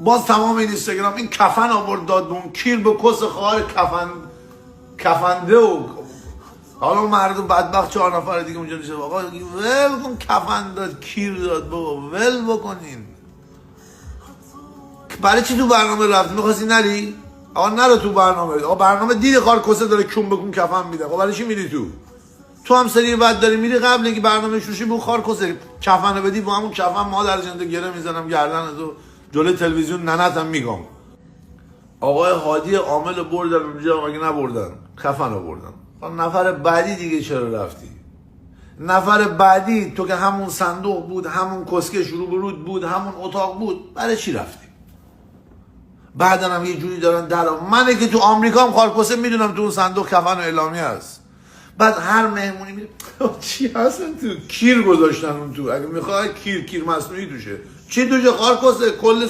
باز تمام این اینستاگرام این کفن آورد داد به اون کیر به کس خواهر کفنده و حالا اون مردم بدبخت 4 نفر دیگه اونجا نشه آقا ول کن کفن داد کیر داد بابا ول بکنین. برای چی تو برنامه رفت؟ میخواستی نری؟ آقا نرو تو برنامه. آقا برنامه دیدی کسه داره کون بکن کفن میده. آقا برای چی میری تو هم سری بعد داری میری قبل اینکه برنامه شوشی بو کسه کفن بدی با همون کفن مادر جنده گره میزنم گردن تو جلوی تلویزیون ننتم میگم. آقای هادی عامل بردن اونجا مگه نبردن؟ کفن آوردن. نفر بعدی دیگه چرا رفتی؟ نفر بعدی تو که همون صندوق بود همون کسکه شروع برود بود همون اتاق بود برای چی رفتی؟ بعدن هم یه جوری دارن منه که تو آمریکا هم خارکسه میدونم تو اون صندوق کفن و اعلامی هست. بعد هر مهمونی میره چی هستن تو کیر گذاشتن اون تو. اگه میخوای کیر مصنوعی توشه چی توشه خارکسه کل